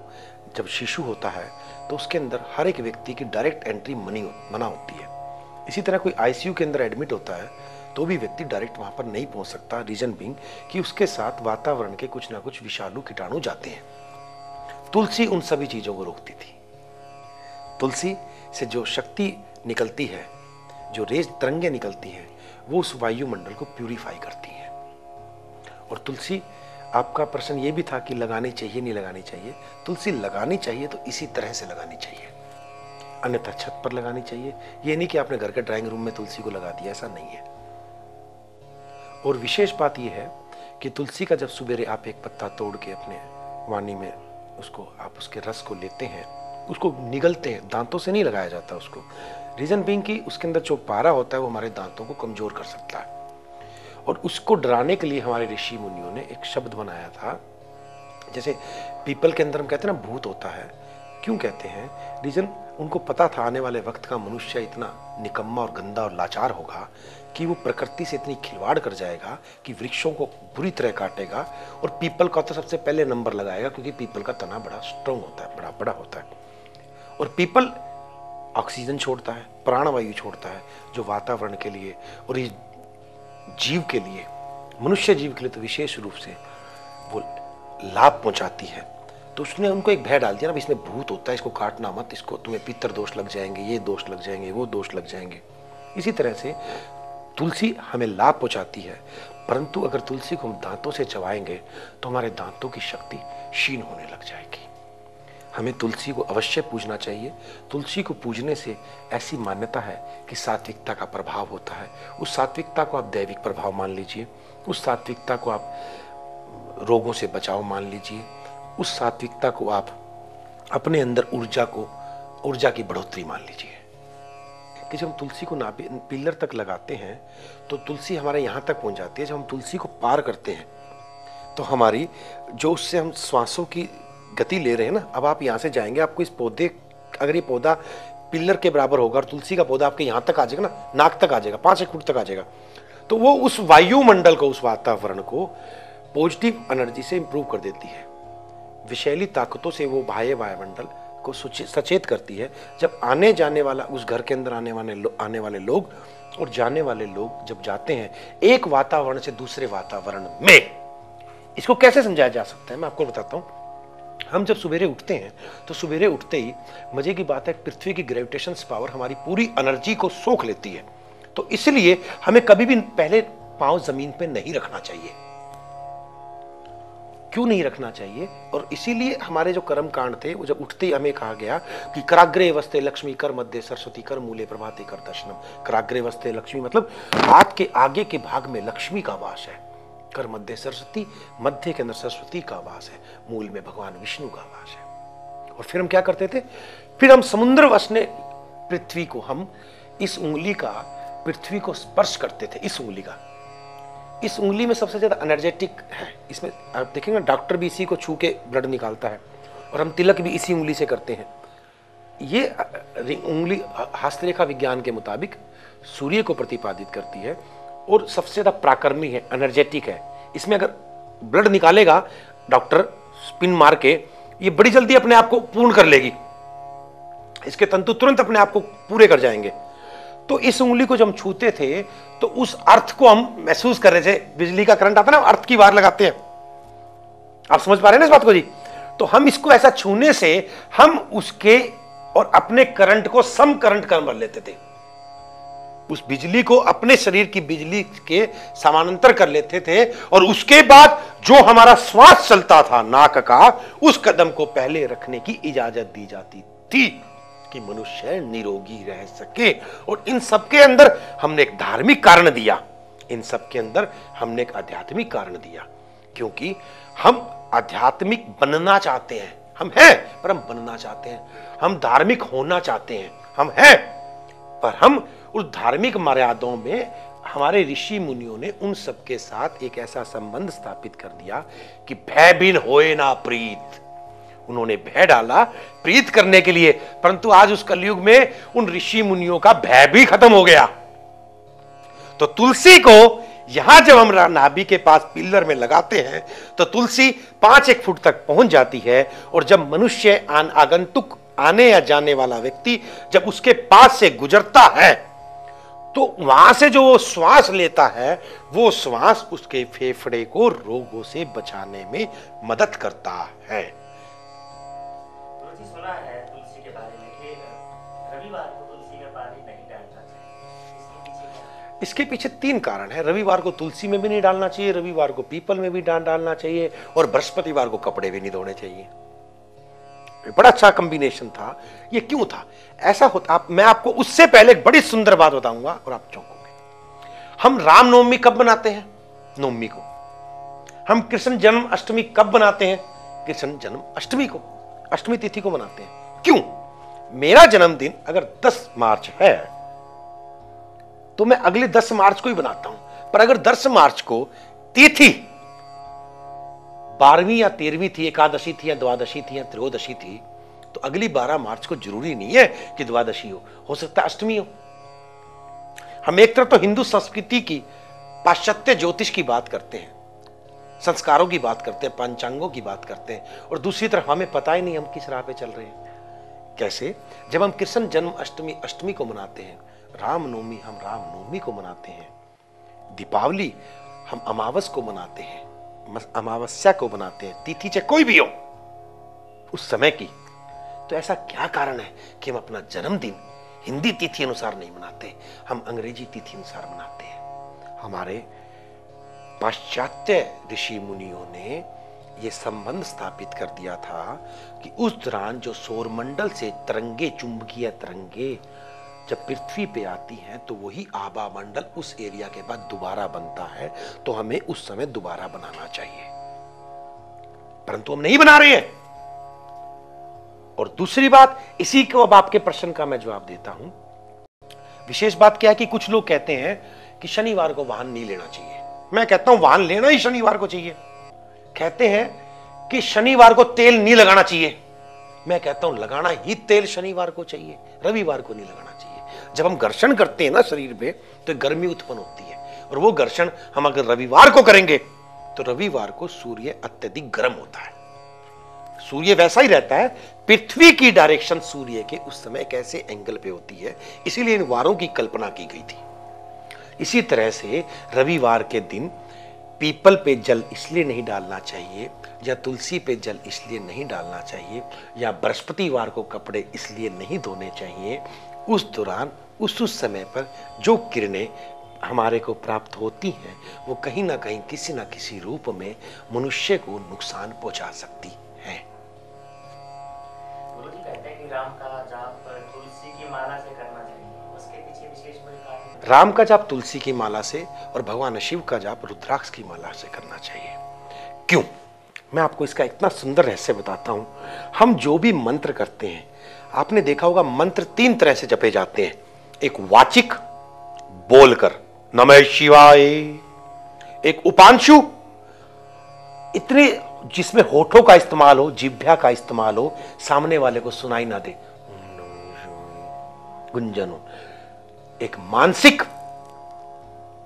[SPEAKER 4] जब शिशु होता है तो उसके अंदर हर एक व्यक्ति की डायरेक्ट एंट्री मना होती है। इसी तरह कोई आईसीयू के अंदर एडमिट होता है तो भी व्यक्ति डायरेक्ट वहां पर नहीं पहुंच सकता, रीजन बीइंग कि उसके साथ वातावरण के कुछ ना कुछ विषालु कीटाणु जाते हैं। तुलसी उन सभी चीजों को रोकती थी। तुलसी से जो शक्ति निकलती है, जो रेज तरंगे निकलती हैं, वो उस वायुमंडल को प्यूरिफाई करती हैं। और तुलसी, आपका प्रश्न ये भी था कि लगानी चाहिए नहीं लगानी चाहिए। तुलसी लगानी चाहिए तो इसी तरह से लगानी चाहिए, अन्यथा छत पर लगानी चाहिए। ये नहीं कि आपने घर के ड्राइंग रूम में तुलसी को लगा दिया, ऐसा नहीं है। और विशेष बात यह है कि तुलसी का जब सुबेरे आप एक पत्ता तोड़ के अपने वाणी में उसको आप उसके रस को लेते हैं, उसको निगलते हैं, दांतों से नहीं लगाया जाता उसको, रीजन बीइंग कि उसके अंदर जो पारा होता है वो हमारे दांतों को कमजोर कर सकता है। और उसको डराने के लिए हमारे ऋषि मुनियों ने एक शब्द बनाया था। जैसे पीपल के अंदर हम कहते हैं ना भूत होता है, क्यों कहते हैं? रीजन, उनको पता था आने वाले वक्त का मनुष्य इतना निकम्मा और गंदा और लाचार होगा कि वो प्रकृति से इतनी खिलवाड़ कर जाएगा कि वृक्षों को बुरी तरह काटेगा। और पीपल का तो सबसे पहले नंबर लगाएगा, क्योंकि पीपल का तना बड़ा स्ट्रांग होता है, बड़ा बड़ा होता है। और पीपल ऑक्सीजन छोड़ता है, प्राणवायु छोड़ता है, जो वातावरण के लिए और इस जीव के लिए, मनुष्य जीव के लिए तो विशेष रूप से वो लाभ पहुंचाती है। तो उसने उनको एक भय डाल दिया ना, इसमें भूत होता है, इसको काटना मत, इसको तुम्हें पितर दोष लग जाएंगे, ये दोष लग जाएंगे, वो दोष लग जाएंगे। इसी तरह से तुलसी हमें लाभ पहुंचाती है, परंतु अगर तुलसी को हम दांतों से चबाएंगे तो हमारे दांतों की शक्ति क्षीण होने लग जाएगी। हमें तुलसी को अवश्य पूजना चाहिए। तुलसी को पूजने से ऐसी मान्यता है कि सात्विकता का प्रभाव होता है। उस सात्विकता को आप दैविक प्रभाव मान लीजिए, उस सात्विकता को आप रोगों से बचाव मान लीजिए, उस सात्विकता को आप अपने अंदर ऊर्जा की बढ़ोतरी मान लीजिए। कि जब हम तुलसी को पिल्लर तक लगाते हैं तो तुलसी हमारे यहाँ तक पहुँच जाती है। जब हम तुलसी को पार करते हैं तो हमारी जो उससे हम श्वासों की गति ले रहे हैं ना, अब आप यहाँ से जाएंगे, आपको इस पौधे, अगर ये पौधा पिल्लर के बराबर होगा और तुलसी का पौधा आपके यहाँ तक आ जाएगा ना, नाक तक आ जाएगा, 5-1 फुट तक आ जाएगा, तो वो उस वायुमंडल को, उस वातावरण को पॉजिटिव एनर्जी से इंप्रूव कर देती है। विषैली ताकतों से वो बाह्य वायुमंडल को सचेत करती है। जब आने जाने वाला, उस घर के अंदर आने वाले लोग और जाने वाले लोग जब जाते हैं एक वातावरण से दूसरे वातावरण में, इसको कैसे समझाया जा सकता है मैं आपको बताता हूं। हम जब सवेरे उठते हैं तो सवेरे उठते ही मजे की बात है, पृथ्वी की ग्रेविटेशन पावर हमारी पूरी एनर्जी को सोख लेती है। तो इसलिए हमें कभी भी पहले पांव जमीन पे नहीं रखना चाहिए। क्यों नहीं रखना चाहिए? और इसीलिए हमारे जो कर्म कांड थे, वो जब उठते ही हमें कहा गया कि कराग्रे वस्ते लक्ष्मी, कर मध्य सरस्वती, कर मूले प्रभाते, कर दर्शनम। कराग्रे वस्ते लक्ष्मी मतलब हाथ के आगे के भाग में लक्ष्मी का वास है, कर मध्य सरस्वती, मध्य के अंदर सरस्वती का वास है, मूल में भगवान विष्णु का वास है। और फिर हम क्या करते थे? फिर हम समुद्र वसने पृथ्वी को, हम इस उंगली का पृथ्वी को स्पर्श करते थे। इस उंगली में सबसे ज्यादा एनर्जेटिक है। इसमें आप देखेंगे डॉक्टर भी इसी को छू के ब्लड निकालता है, और हम तिलक भी इसी उंगली से करते हैं। ये उंगली हस्तरेखा विज्ञान के मुताबिक सूर्य को प्रतिपादित करती है और सबसे ज्यादा पराक्रमी है, एनर्जेटिक है। इसमें अगर ब्लड निकालेगा डॉक्टर स्पिन मार के, ये बड़ी जल्दी अपने आप को पूर्ण कर लेगी, इसके तंतु तुरंत अपने आप को पूरे कर जाएंगे। तो इस उंगली को जब हम छूते थे तो उस अर्थ को हम महसूस कर रहे थे। बिजली का करंट आता है ना, अर्थ की वार लगाते हैं, आप समझ पा रहे हैं ना इस बात को जी? तो हम इसको ऐसा छूने से हम उसके और अपने करंट को सम करंट कर लेते थे। उस बिजली को अपने शरीर की बिजली के समानांतर कर लेते थे, और उसके बाद जो हमारा श्वास चलता था नाक का, उस कदम को पहले रखने की इजाजत दी जाती थी कि मनुष्य निरोगी रह सके। और इन सबके अंदर हमने एक धार्मिक कारण दिया, इन सबके अंदर हमने एक आध्यात्मिक कारण दिया, क्योंकि हम आध्यात्मिक बनना चाहते हैं। हम हैं पर हम बनना चाहते हैं, हम धार्मिक होना चाहते हैं, हम हैं पर हम उस धार्मिक मर्यादाओं में, हमारे ऋषि मुनियों ने उन सबके साथ एक ऐसा संबंध स्थापित कर दिया कि भयभीन होए ना प्रीत। उन्होंने भय डाला प्रीत करने के लिए, परंतु आज उस कलयुग में उन ऋषि मुनियों का भय भी खत्म हो गया। तो तुलसी को यहां जब हम नाभि के पास पिल्लर में लगाते हैं तो तुलसी 5-1 फुट तक पहुंच जाती है, और जब मनुष्य आगंतुक आने या जाने वाला व्यक्ति जब उसके पास से गुजरता है तो वहां से जो वो श्वास लेता है, वो श्वास उसके फेफड़े को रोगों से बचाने में मदद करता है।
[SPEAKER 5] सुना है तुलसी के बारे में कि रविवार को तुलसी में पानी नहीं डालना चाहिए, इसके पीछे
[SPEAKER 4] 3 कारण है। रविवार को तुलसी में भी नहीं डालना चाहिए, रविवार को पीपल में भी डालना चाहिए, और बृहस्पतिवार को कपड़े भी नहीं धोने चाहिए। बड़ा अच्छा कॉम्बिनेशन था। ये क्यों था? ऐसा होता, मैं आपको उससे पहले एक बड़ी सुंदर बात बताऊंगा और आप चौंकोगे। हम रामनवमी कब बनाते हैं? नवमी को। हम कृष्ण जन्म अष्टमी कब बनाते हैं? कृष्ण जन्म अष्टमी को, अष्टमी तिथि को मनाते हैं। क्यों? मेरा जन्मदिन अगर 10 मार्च है तो मैं अगले 10 मार्च को ही बनाता हूं, पर अगर 10 मार्च को तिथि 12वीं या 13वीं थी, एकादशी थी या द्वादशी थी या त्रयोदशी थी, तो अगली 12 मार्च को जरूरी नहीं है कि द्वादशी हो सकता है अष्टमी हो। हम एक तरफ तो हिंदू संस्कृति की, पाश्चात्य ज्योतिष की बात करते हैं, संस्कारों की बात करते हैं, पंचांगों की बात करते हैं, और दूसरी तरफ हमें पता ही नहीं हम किस राह पे चल रहे हैं। कैसे? जब हम कृष्ण जन्म अष्टमी को मनाते हैं, रामनवमी हम रामनवमी को मनाते हैं, दीपावली हम अमावस को मनाते हैं, अमावस्या को बनाते हैं, तिथि चाहे कोई भी हो उस समय की, तो ऐसा क्या कारण है कि हम अपना जन्मदिन हिंदी तिथि अनुसार नहीं मनाते, हम अंग्रेजी तिथि अनुसार मनाते हैं? हमारे पाश्चात्य ऋषि मुनियों ने यह संबंध स्थापित कर दिया था कि उस दौरान जो सौरमंडल से तरंगे, चुंबकीय तरंगे जब पृथ्वी पे आती हैं तो वही आभा मंडल उस एरिया के बाद दोबारा बनता है, तो हमें उस समय दोबारा बनाना चाहिए, परंतु हम नहीं बना रहे हैं। और दूसरी बात, इसी को अब आपके प्रश्न का मैं जवाब देता हूं। विशेष बात क्या है कि कुछ लोग कहते हैं कि शनिवार को वाहन नहीं लेना चाहिए। मैं कहता हूं वाहन लेना ही शनिवार को चाहिए। कहते हैं कि शनिवार को तेल नहीं लगाना चाहिए। मैं कहता हूं लगाना ही तेल शनिवार को चाहिए, रविवार को नहीं लगाना चाहिए। जब हम घर्षण करते हैं ना शरीर पे, तो गर्मी उत्पन्न होती है, और वो घर्षण हम अगर रविवार को करेंगे तो रविवार को सूर्य अत्यधिक गर्म होता है। सूर्य वैसा ही रहता है, पृथ्वी की डायरेक्शन सूर्य के उस समय कैसे एंगल पे होती है, इसीलिए इन वारों की कल्पना की गई थी। इसी तरह से रविवार के दिन पीपल पे जल इसलिए नहीं डालना चाहिए, या तुलसी पे जल इसलिए नहीं डालना चाहिए, या बृहस्पतिवार को कपड़े इसलिए नहीं धोने चाहिए। उस दौरान उस समय पर जो किरणें हमारे को प्राप्त होती हैं, वो कहीं ना कहीं किसी ना किसी रूप में मनुष्य को नुकसान पहुंचा सकती हैं।
[SPEAKER 5] गुरुजी कहते हैं कि राम का जाप तुलसी की माला से करना चाहिए, उसके पीछे विशेष कोई कारण?
[SPEAKER 4] राम का जाप तुलसी की माला से और भगवान शिव का जाप रुद्राक्ष की माला से करना चाहिए। क्यों? मैं आपको इसका इतना सुंदर रहस्य बताता हूं। हम जो भी मंत्र करते हैं, आपने देखा होगा मंत्र 3 तरह से जपे जाते हैं। एक वाचिक बोलकर नमः शिवाय, एक उपांशु इतने जिसमें होठों का इस्तेमाल हो, जिह्वा का इस्तेमाल हो, सामने वाले को सुनाई ना दे, गुंजन हो। एक मानसिक,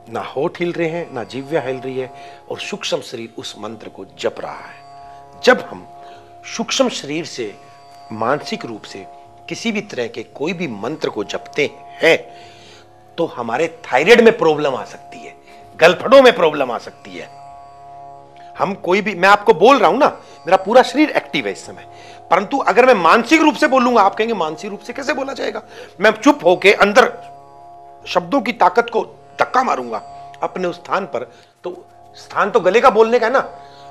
[SPEAKER 4] ना होठ हिल रहे हैं ना जिह्वा हिल रही है, और सूक्ष्म शरीर उस मंत्र को जप रहा है। जब हम सूक्ष्म शरीर से मानसिक रूप से किसी भी तरह के कोई भी मंत्र को जपते हैं तो हमारे थायराइड में प्रॉब्लम आ सकती है, गलफड़ों में प्रॉब्लम आ सकती है। हम कोई भी, मैं आपको बोल रहा हूं ना, मेरा पूरा शरीर एक्टिव है इस समय, परंतु अगर मैं मानसिक रूप से बोलूंगा, आप कहेंगे मानसिक रूप से कैसे बोला जाएगा? मैं चुप होके अंदर शब्दों की ताकत को धक्का मारूंगा अपने उस स्थान पर, तो स्थान तो गले का बोलने का है ना,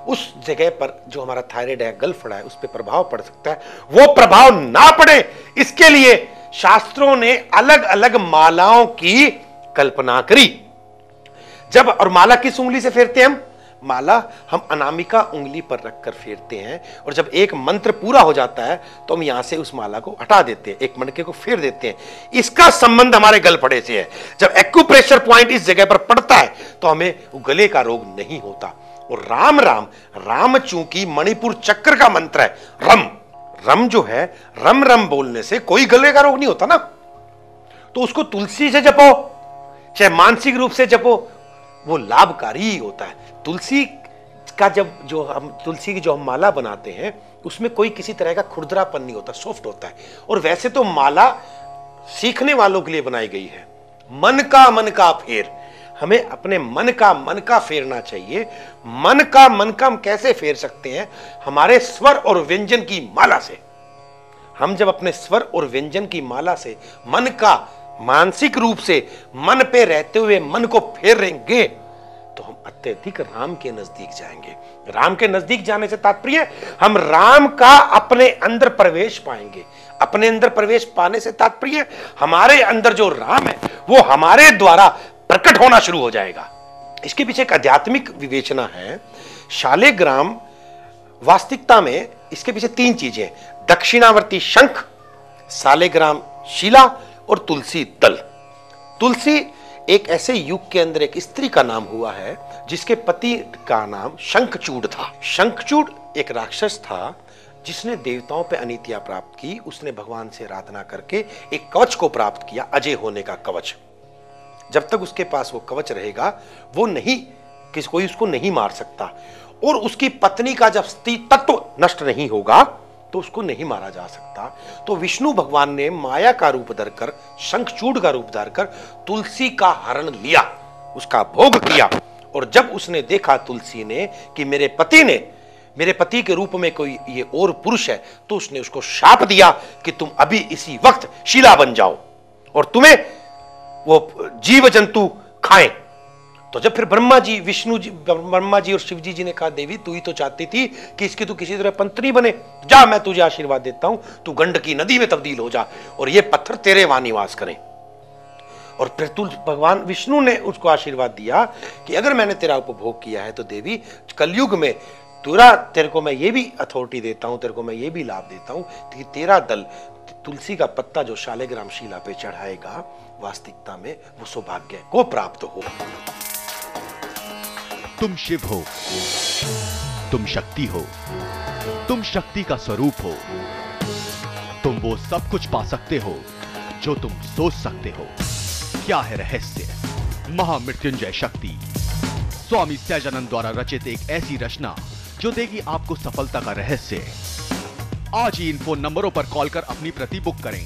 [SPEAKER 4] उस जगह पर जो हमारा थायराइड है, गलफड़ा है, उस पर प्रभाव पड़ सकता है। वो प्रभाव ना पड़े इसके लिए शास्त्रों ने अलग अलग मालाओं की कल्पना करी। जब, और माला किस उंगली से फेरते हैं हम? माला हम अनामिका उंगली पर रखकर फेरते हैं, और जब एक मंत्र पूरा हो जाता है तो हम यहां से उस माला को हटा देते हैं, एक मणके को फेर देते हैं। इसका संबंध हमारे गलफड़े से है। जब एक्यूप्रेशर पॉइंट इस जगह पर पड़ता है तो हमें गले का रोग नहीं होता। और राम राम, राम चूंकि मणिपुर चक्र का मंत्र है, रम रम जो है, रम रम बोलने से कोई गले का रोग नहीं होता ना। तो उसको तुलसी से जपो, चाहे मानसिक रूप से जपो, वो लाभकारी ही होता है। तुलसी का तुलसी की जो हम माला बनाते हैं उसमें कोई किसी तरह का खुरदरापन नहीं होता, सॉफ्ट होता है। और वैसे तो माला सीखने वालों के लिए बनाई गई है। मन का फेर, हमें अपने मन का फेरना चाहिए। मन का हम कैसे फेर सकते हैं? हमारे स्वर और व्यंजन की माला से। हम जब अपने स्वर और व्यंजन की माला से मन का मानसिक रूप से मन पे रहते हुए मन को फेरेंगे तो हम अत्यधिक राम के नजदीक जाएंगे। राम के नजदीक जाने से तात्पर्य हम राम का अपने अंदर प्रवेश पाएंगे। अपने अंदर प्रवेश पाने से तात्पर्य हमारे अंदर जो राम है वो हमारे द्वारा प्रकट होना शुरू हो जाएगा। इसके पीछे एक आध्यात्मिक विवेचना है। शालिग्राम वास्तविकता में इसके पीछे 3 चीजें, दक्षिणावर्ती शंख, शालिग्राम शिला और तुलसी दल। तुलसी एक ऐसे युग के अंदर एक स्त्री का नाम हुआ है जिसके पति का नाम शंखचूड़ था। शंखचूड़ एक राक्षस था जिसने देवताओं पे अनीतियां प्राप्त की। उसने भगवान से आराधना करके एक कवच को प्राप्त किया, अजय होने का कवच। जब तक उसके पास वो कवच रहेगा वो कोई उसको नहीं मार सकता। और उसकी पत्नी का जब स्त्री तत्व नष्ट नहीं होगा तो उसको नहीं मारा जा सकता। तो विष्णु भगवान ने माया का रूप धरकर, शंखचूड़ का रूप धरकर तुलसी का हरण लिया, उसका भोग किया। और जब उसने देखा तुलसी ने कि मेरे पति के रूप में कोई ये और पुरुष है, तो उसने उसको शाप दिया कि तुम अभी इसी वक्त शिला बन जाओ और तुम्हें वो जीव जंतु खाएं। तो जब फिर ब्रह्मा जी और शिव जी ने कहा, देवी तू ही तो चाहती थी कि इसकी तू किसी तरह पंत्नी बने, जा मैं तुझे आशीर्वाद देता हूं, तू गंडकी नदी में तब्दील हो जा और ये पत्थर तेरे वहां निवास करें। और फिर भगवान विष्णु ने उसको आशीर्वाद दिया कि अगर मैंने तेरा उपभोग किया है तो देवी कलयुग में तेरे को मैं ये भी अथॉरिटी देता हूं, तेरे को मैं ये भी लाभ देता हूं कि तेरा दल तुलसी का पत्ता जो शालिग्राम शिला पे चढ़ाएगा वास्तविकता में वो सौभाग्य को प्राप्त हो।
[SPEAKER 3] तुम शिव हो, तुम शक्ति हो, तुम शक्ति का स्वरूप हो। तुम वो सब कुछ पा सकते हो जो तुम सोच सकते हो। क्या है रहस्य? महामृत्युंजय शक्ति, स्वामी सहजानंद द्वारा रचित एक ऐसी रचना जो देगी आपको सफलता का रहस्य। आज ही इन फोन नंबरों पर कॉल कर अपनी प्रति बुक करें।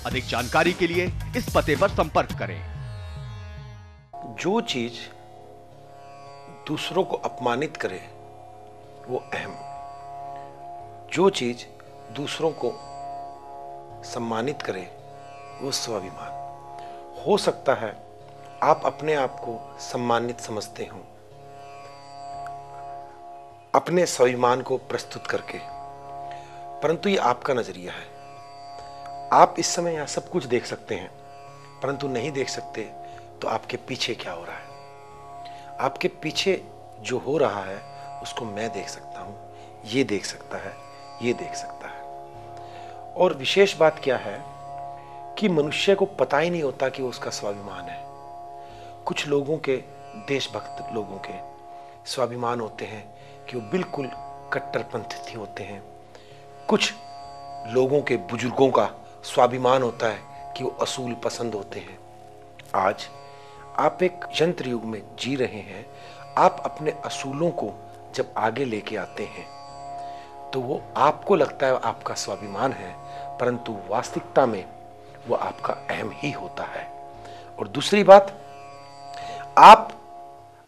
[SPEAKER 3] अधिक जानकारी के लिए इस पते पर संपर्क करें।
[SPEAKER 4] जो चीज दूसरों को अपमानित करे वो अहम, जो चीज दूसरों को सम्मानित करे वो स्वाभिमान। हो सकता है आप अपने आप को सम्मानित समझते हो अपने स्वाभिमान को प्रस्तुत करके, परंतु ये आपका नजरिया है। आप इस समय यहां सब कुछ देख सकते हैं परंतु नहीं देख सकते तो आपके पीछे क्या हो रहा है। आपके पीछे जो हो रहा है उसको मैं देख सकता हूं, ये देख सकता है, ये देख सकता है। और विशेष बात क्या है कि मनुष्य को पता ही नहीं होता कि वो उसका स्वाभिमान है। कुछ लोगों के, देशभक्त लोगों के स्वाभिमान होते हैं कि वो बिल्कुल कट्टरपंथी होते हैं। कुछ लोगों के, बुजुर्गों का स्वाभिमान होता है कि वो असूल पसंद होते हैं। आज आप एक यंत्र युग में जी रहे हैं। आप अपने असूलों को जब आगे लेके आते हैं तो वो आपको लगता है आपका स्वाभिमान है, परंतु वास्तविकता में वो आपका अहम ही होता है। और दूसरी बात, आप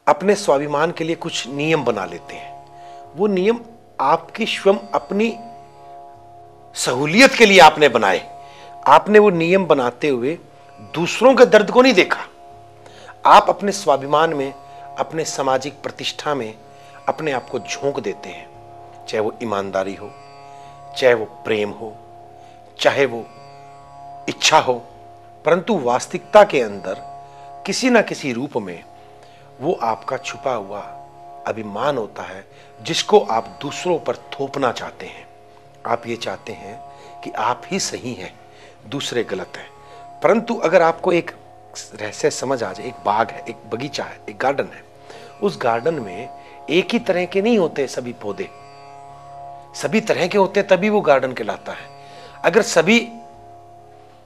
[SPEAKER 4] अपने स्वाभिमान के लिए कुछ नियम बना लेते हैं। वो नियम आपकी स्वयं अपनी सहूलियत के लिए आपने बनाए। आपने वो नियम बनाते हुए दूसरों के दर्द को नहीं देखा। आप अपने स्वाभिमान में, अपने सामाजिक प्रतिष्ठा में अपने आप को झोंक देते हैं, चाहे वो ईमानदारी हो, चाहे वो प्रेम हो, चाहे वो इच्छा हो, परंतु वास्तविकता के अंदर किसी ना किसी रूप में वो आपका छुपा हुआ अभिमान होता है जिसको आप दूसरों पर थोपना चाहते हैं। आप ये चाहते हैं कि आप ही सही हैं, दूसरे गलत हैं। परंतु अगर आपको एक रहस्य समझ आ जाए, एक बाग है, एक बगीचा है, एक गार्डन है, उस गार्डन में एक ही तरह के नहीं होते सभी पौधे, सभी तरह के होते तभी वो गार्डन कहलाता है। अगर सभी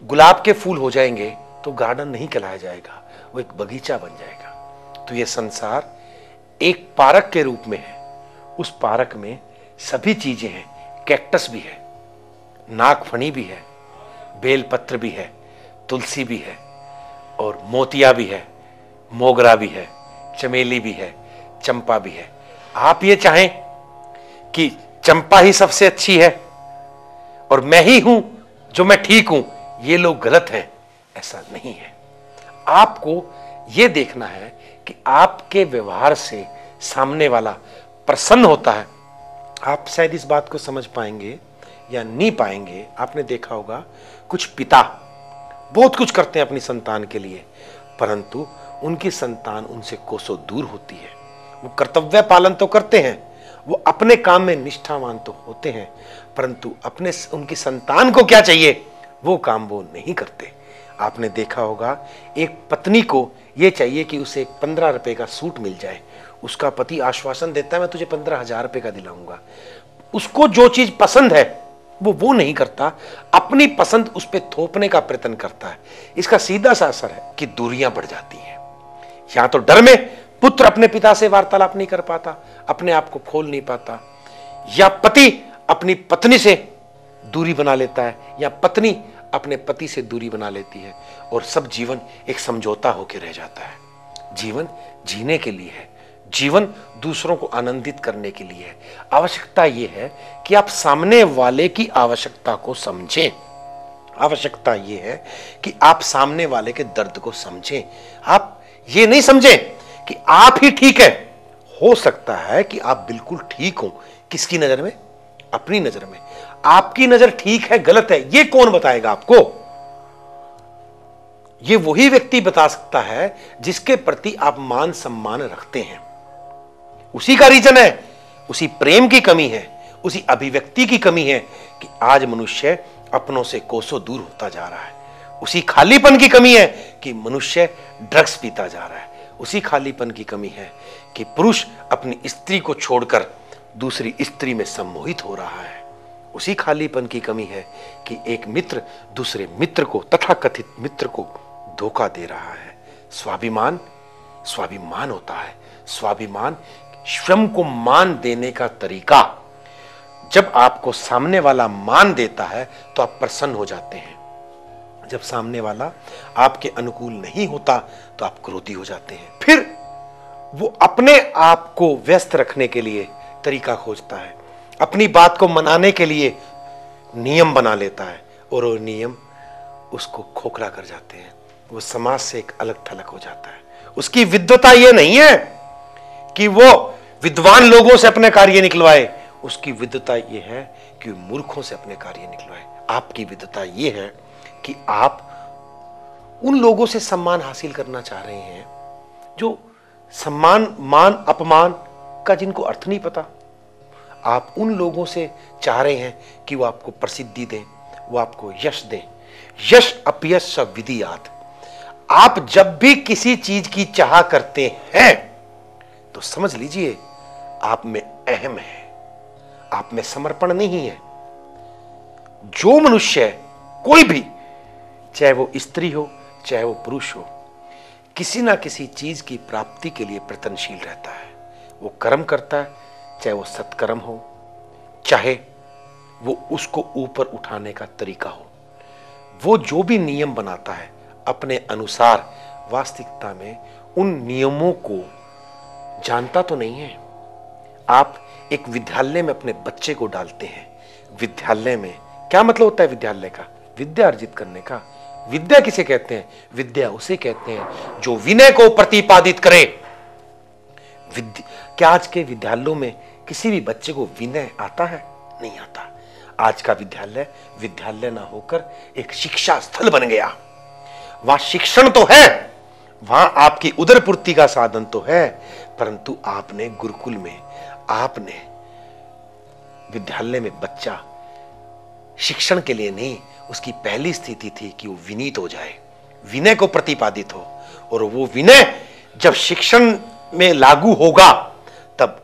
[SPEAKER 4] गुलाब के फूल हो जाएंगे तो गार्डन नहीं कहलाया जाएगा, वो एक बगीचा बन जाएगा। तो ये संसार एक पार्क के रूप में है। उस पार्क में सभी चीजें हैं, कैक्टस भी है, नागफनी भी है, बेलपत्र भी है, तुलसी भी है, और मोतिया भी है, मोगरा भी है, चमेली भी है, चंपा भी है। आप ये चाहें कि चंपा ही सबसे अच्छी है और मैं ही हूं जो मैं ठीक हूं, ये लोग गलत हैं, ऐसा नहीं है। आपको यह देखना है कि आपके व्यवहार से सामने वाला प्रसन्न होता है। आप शायद इस बात को समझ पाएंगे या नहीं पाएंगे। आपने देखा होगा कुछ पिता बहुत कुछ करते हैं अपनी संतान के लिए, परंतु उनकी संतान उनसे कोसों दूर होती है। वो कर्तव्य पालन तो करते हैं, वो अपने काम में निष्ठावान तो होते हैं, परंतु अपने उनकी संतान को क्या चाहिए वो काम वो नहीं करते। आपने देखा होगा एक पत्नी को ये चाहिए कि उसे 15 रुपए का सूट मिल जाए, उसका पति आश्वासन देता है मैं तुझे 15,000 रुपए का दिलाऊंगा। उसको जो चीज पसंद है वो नहीं करता, अपनी पसंद उस पर थोपने का प्रयत्न करता है। इसका सीधा सा असर है कि दूरियां बढ़ जाती हैं। या तो डर में पुत्र अपने पिता से वार्तालाप नहीं कर पाता, अपने आप को खोल नहीं पाता, या पति अपनी पत्नी से दूरी बना लेता है, या पत्नी अपने पति से दूरी बना लेती है, और सब जीवन एक समझौता होकर रह जाता है। जीवन जीने के लिए है, जीवन दूसरों को आनंदित करने के लिए है। आवश्यकता यह है कि आप सामने वाले की आवश्यकता को समझें। आवश्यकता यह है कि आप सामने वाले के दर्द को समझें। आप ये नहीं समझें कि आप ही ठीक है। हो सकता है कि आप बिल्कुल ठीक हो, किसकी नजर में? अपनी नजर में। आपकी नजर ठीक है गलत है ये कौन बताएगा आपको? ये वही व्यक्ति बता सकता है जिसके प्रति आप मान सम्मान रखते हैं। उसी का रीजन है, उसी प्रेम की कमी है, उसी अभिव्यक्ति की कमी है कि आज मनुष्य अपनों से कोसों दूर होता जा रहा है। उसी खालीपन की कमी है कि मनुष्य ड्रग्स पीता जा रहा है। उसी खालीपन की कमी है कि पुरुष अपनी स्त्री को छोड़कर दूसरी स्त्री में सम्मोहित हो रहा है। उसी खालीपन की कमी है कि एक मित्र दूसरे मित्र को, तथाकथित मित्र को धोखा दे रहा है। स्वाभिमान स्वाभिमान होता है। स्वाभिमान स्वयं को मान देने का तरीका। जब आपको सामने वाला मान देता है तो आप प्रसन्न हो जाते हैं। जब सामने वाला आपके अनुकूल नहीं होता तो आप क्रोधी हो जाते हैं। फिर वो अपने आप को व्यस्त रखने के लिए तरीका खोजता है, अपनी बात को मनाने के लिए नियम बना लेता है, और वो नियम उसको खोखला कर जाते हैं। वो समाज से एक अलग थलग हो जाता है। उसकी विद्वता ये नहीं है कि वो विद्वान लोगों से अपने कार्य निकलवाए, उसकी विद्वता ये है कि मूर्खों से अपने कार्य निकलवाए। आपकी विद्वता ये है कि आप उन लोगों से सम्मान हासिल करना चाह रहे हैं जो सम्मान, मान, अपमान का जिनको अर्थ नहीं पता। आप उन लोगों से चाह रहे हैं कि वो आपको प्रसिद्धि दें, वो आपको यश दें। यश अपयश विधियात। आप जब भी किसी चीज की चाह करते हैं तो समझ लीजिए आप में अहम है, आप में समर्पण नहीं है। जो मनुष्य, कोई भी, चाहे वो स्त्री हो चाहे वो पुरुष हो, किसी ना किसी चीज की प्राप्ति के लिए प्रयत्नशील रहता है। वो कर्म करता है, चाहे वो सत्कर्म हो, चाहे वो उसको ऊपर उठाने का तरीका हो। वो जो भी नियम बनाता है अपने अनुसार, वास्तविकता में उन नियमों को जानता तो नहीं है। आप एक विद्यालय में अपने बच्चे को डालते हैं। विद्यालय में क्या मतलब होता है? विद्यालय का विद्या अर्जित करने का। विद्या किसे कहते हैं? विद्या उसे कहते हैं जो विनय को प्रतिपादित करे। क्या आज के विद्यालयों में किसी भी बच्चे को विनय आता है? नहीं आता। आज का विद्यालय विद्यालय ना होकर एक शिक्षा स्थल बन गया। वहां शिक्षण तो है, वहां आपकी उदरपूर्ति का साधन तो है, परंतु आपने गुरुकुल में, आपने विद्यालय में बच्चा शिक्षण के लिए नहीं, उसकी पहली स्थिति थी कि वो विनीत हो जाए, विनय को प्रतिपादित हो। और वो विनय जब शिक्षण में लागू होगा तब,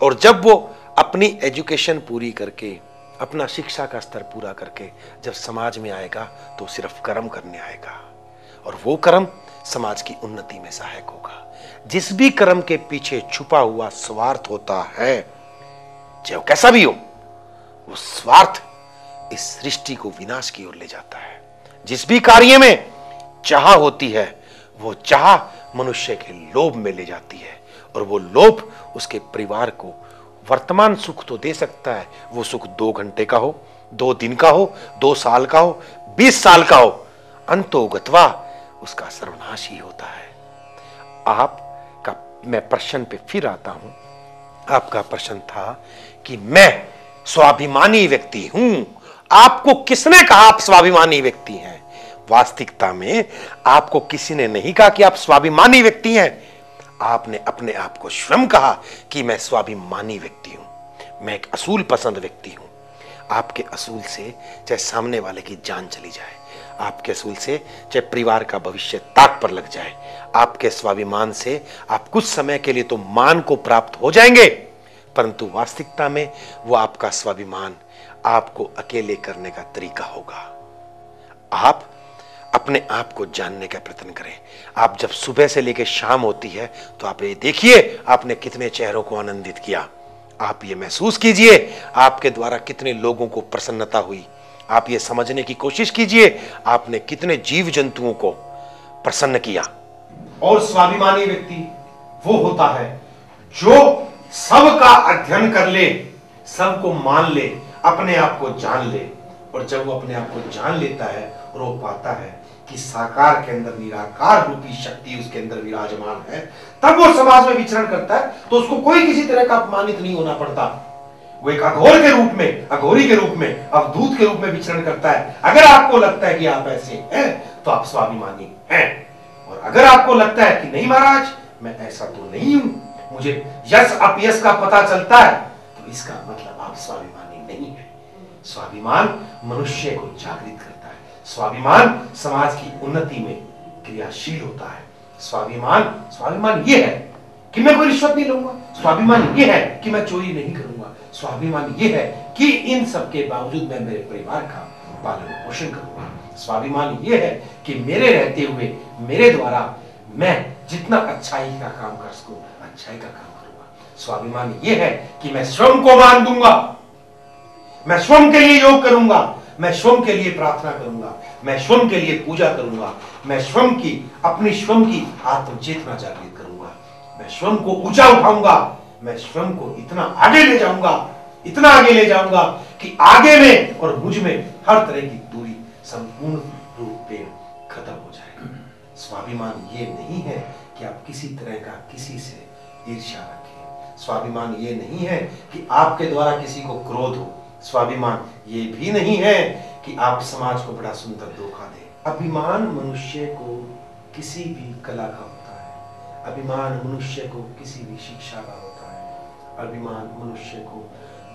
[SPEAKER 4] और जब वो अपनी एजुकेशन पूरी करके, अपना शिक्षा का स्तर पूरा करके जब समाज में आएगा तो सिर्फ कर्म करने आएगा, और वो कर्म समाज की उन्नति में सहायक होगा। जिस भी कर्म के पीछे छुपा हुआ स्वार्थ होता है, चाहे वो कैसा भी हो, वो स्वार्थ इस सृष्टि को विनाश की ओर ले जाता है। जिस भी कार्य में चाह होती है, वो चाह मनुष्य के लोभ में ले जाती है, और वो लोभ उसके परिवार को वर्तमान सुख तो दे सकता है, वो सुख 2 घंटे का हो, 2 दिन का हो, 2 साल का हो, 20 साल का हो, अंतोगत्वा उसका सर्वनाश ही होता है। आपका मैं प्रश्न पे फिर आता हूं। आपका प्रश्न था कि मैं स्वाभिमानी व्यक्ति हूं। आपको किसने कहा आप स्वाभिमानी व्यक्ति हैं? वास्तविकता में आपको किसी ने नहीं कहा कि आप स्वाभिमानी व्यक्ति हैं। आपने अपने आप को स्वयं कहा कि मैं स्वाभिमानी व्यक्ति हूं, मैं एक असूल पसंद व्यक्ति हूं। आपके असूल से चाहे सामने वाले की जान चली जाए, आपके असूल से चाहे परिवार का भविष्य ताक पर लग जाए, आपके स्वाभिमान से आप कुछ समय के लिए तो मान को प्राप्त हो जाएंगे, परंतु वास्तविकता में वो आपका स्वाभिमान आपको अकेले करने का तरीका होगा। आप अपने आप को जानने का प्रयत्न करें। आप जब सुबह से लेकर शाम होती है तो आप ये देखिए आपने कितने चेहरों को आनंदित किया। आप ये महसूस कीजिए आपके द्वारा कितने लोगों को प्रसन्नता हुई। आप ये समझने की कोशिश कीजिए आपने कितने जीव जंतुओं को प्रसन्न किया। और स्वाभिमानी व्यक्ति वो होता है जो सबका अध्ययन कर ले, सबको मान ले, अपने आप को जान ले, और जब वो अपने आप को जान लेता है और वो पाता है कि साकार के अंदर निराकार रूपी शक्ति उसके अंदर विराजमान है, तब वो समाज में विचरण करता है तो उसको कोई किसी तरह का अपमानित नहीं होना पड़ता। वो एक अघोर के रूप में, अघोरी के रूप में, अवधूत के रूप में विचरण करता है। अगर आपको लगता है कि आप ऐसे हैं तो आप स्वाभिमानी हैं, और अगर आपको लगता है कि नहीं महाराज मैं ऐसा तो नहीं हूं, मुझे यश अपयश का पता चलता है, तो इसका मतलब आप स्वाभिमानी नहीं है। स्वाभिमान मनुष्य को जागृत करता है। स्वाभिमान समाज की उन्नति में क्रियाशील होता है। स्वाभिमान ये है कि मैं कोई रिश्वत नहीं लूंगा। स्वाभिमान ये है कि मैं चोरी नहीं करूंगा। स्वाभिमान ये है कि इन सब के बावजूद मैं मेरे परिवार का पालन पोषण करूंगा। स्वाभिमान ये है कि मेरे रहते हुए मेरे द्वारा मैं जितना अच्छाई का काम कर सकूं अच्छाई का काम करूंगा। स्वाभिमान ये है कि मैं स्वयं को मान दूंगा, मैं स्वयं के लिए योग करूंगा, मैं स्वयं के लिए प्रार्थना करूंगा, मैं स्वयं के लिए पूजा करूंगा, मैं स्वयं की अपनी स्वयं की आत्म चेतना जागृत करूंगा, मैं स्वयं को ऊंचा उठाऊंगा, मैं स्वयं को इतना आगे ले जाऊंगा, इतना आगे ले जाऊंगा कि आगे में और मुझ में हर तरह की दूरी संपूर्ण रूप से खत्म हो जाए। स्वाभिमान ये नहीं है कि आप किसी तरह का किसी से ईर्ष्या रखें। स्वाभिमान ये नहीं है कि आपके द्वारा किसी को क्रोध हो। स्वाभिमान ये भी नहीं है कि आप समाज को बड़ा सुंदर धोखा दें। अभिमान मनुष्य को किसी भी कला का होता है। अभिमान मनुष्य को किसी भी शिक्षा का होता है। अभिमान मनुष्य को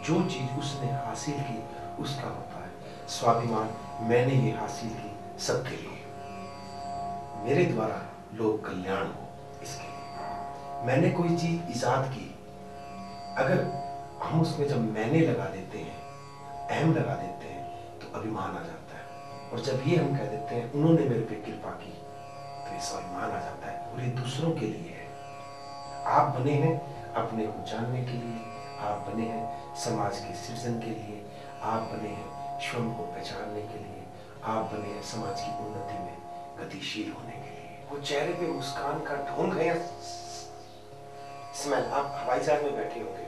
[SPEAKER 4] जो चीज उसने हासिल की उसका होता है। स्वाभिमान मैंने ये हासिल की सबके लिए, मेरे द्वारा लोक कल्याण हो इसके लिए। मैंने कोई चीज इजाद की, अगर हम उसमें जब मैंने लगा देते हैं, अहम लगा देते हैं, तो अभिमान आ जाता है। और जब ये हम कह देते हैं उन्होंने मेरे पे कृपा की, तो ये स्वाभिमान आ जाता है और ये दूसरों के लिए है। आप बने हैं अपने को जानने के लिए, आप बने हैं समाज के सृजन के लिए, आप बने हैं स्वयं को पहचानने के लिए, आप बने हैं समाज की उन्नति में गतिशील होने के लिए। वो चेहरे पे मुस्कान का ढोंग है या स्मेल। आप हवाई जहाज में बैठे होंगे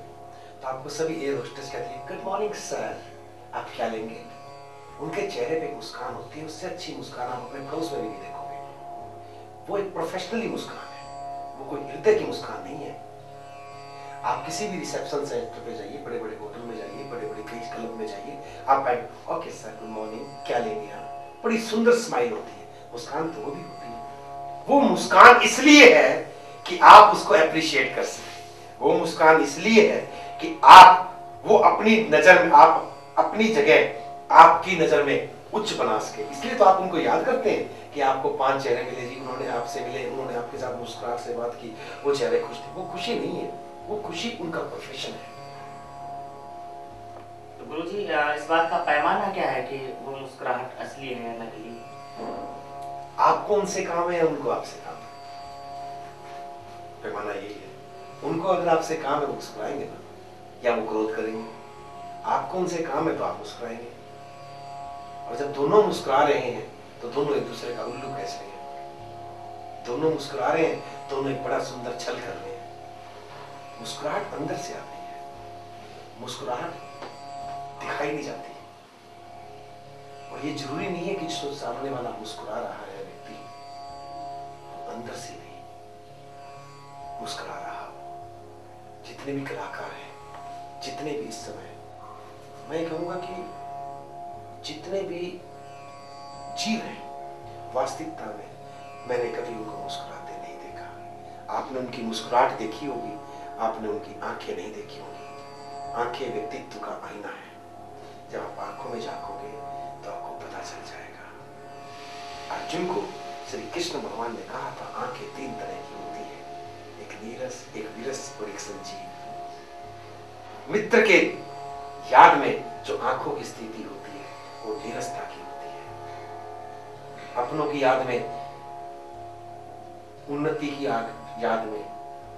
[SPEAKER 4] तो आपको सभी एयर होस्टेस कहती है गुड मॉर्निंग सर, आप क्या लेंगे? उनके चेहरे पे मुस्कान होती है, उससे अच्छी मुस्कान आप अपने पड़ोस में भी नहीं देखोगे। वो एक प्रोफेशनली मुस्कान है, वो कोई हृदय की मुस्कान नहीं है। आप किसी भी रिसेप्शन सेंटर पे जाइए, बड़े बड़े होटल में जाइए, बड़े बड़े बीच क्लब में जाइए, आप ओके सर गुड मॉर्निंग, क्या लेंगे आप? बड़ी सुंदर स्माइल होती है, मुस्कान तो वो भी होती है। वो मुस्कान इसलिए है कि आप उसको अप्रिशिएट कर सकें। वो मुस्कान इसलिए है कि आप वो अपनी नजर में, आप अपनी जगह आपकी नजर में उच्च बना सके। इसलिए तो आप उनको याद करते हैं कि आपको 5 चेहरे मिले जी, उन्होंने आपसे मिले, उन्होंने आपके साथ मुस्कुराहट से बात की, वो चेहरे खुश थे। वो खुशी नहीं है, वो खुशी उनका प्रोफेशन है।
[SPEAKER 5] तो गुरुजी इस बात का पैमाना क्या है कि वो मुस्कुराहट असली है या नकली? आपको उनसे काम है या उनको आपसे काम है?
[SPEAKER 2] पैमाना यही है। उनको अगर आपसे काम है वो मुस्कुराएंगे ना, या वो क्रोध करेंगे। आपको उनसे काम है तो आप मुस्कुराएंगे। और जब दोनों मुस्कुरा रहे हैं तो दोनों एक दूसरे का उल्लू कैस रहे हैं। दोनों मुस्कुरा रहे हैं, दोनों एक बड़ा सुंदर छल कर रहे हैं। मुस्कुराहट अंदर से आती है, मुस्कुराहट दिखाई नहीं जाती। और ये जरूरी नहीं है कि जो सामने वाला मुस्कुरा रहा है व्यक्ति तो अंदर से भी मुस्कुरा रहा हो। जितने भी कलाकार हैं, जितने भी इस समय, मैं कहूंगा कि जितने भी जीव हैं, वास्तविकता में मैंने कभी उनको मुस्कुराते नहीं देखा। आपने उनकी मुस्कुराहट देखी होगी, आपने उनकी आंखें नहीं देखी होगी। आंखें व्यक्तित्व का आईना है। जब आप आंखों में झांकोगे तो आपको पता चल जाएगा। अर्जुन को श्री कृष्ण भगवान ने कहा था, आंखें 3 तरह की होती है, एक नीरस, एक विरस और एक संजीव। मित्र के याद में जो आंखों की स्थिति होती है वो नीरसता की होती है। अपनों की याद में, उन्नति की याद में,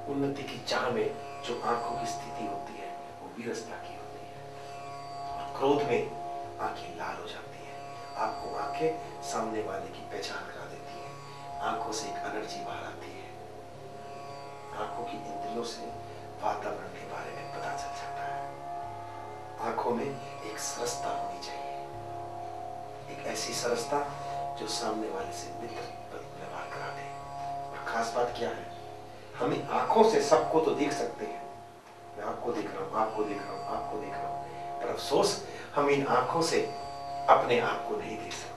[SPEAKER 2] उन्नति की चाह में जो आंखों की स्थिति होती है वो वीरस्ता की होती है। और क्रोध में आंखें लाल हो जाती हैं। आपको आंखें सामने वाले की पहचान करा देती हैं। आंखों से एक एनर्जी बाहर आती है। आंखों की इंद्रियों से वातावरण के बारे में पता चल जाता है। आंखों में एक सरसता होनी चाहिए, एक ऐसी सरसता जो सामने वाले से मित्र व्यवहार करा दे। और खास बात क्या है, हम आंखों से सबको तो देख सकते हैं। मैं आपको देख रहा हूं, आपको देख रहा हूं, आपको देख रहा हूं, पर अफसोस हम इन आंखों से अपने आप को नहीं देख सकते।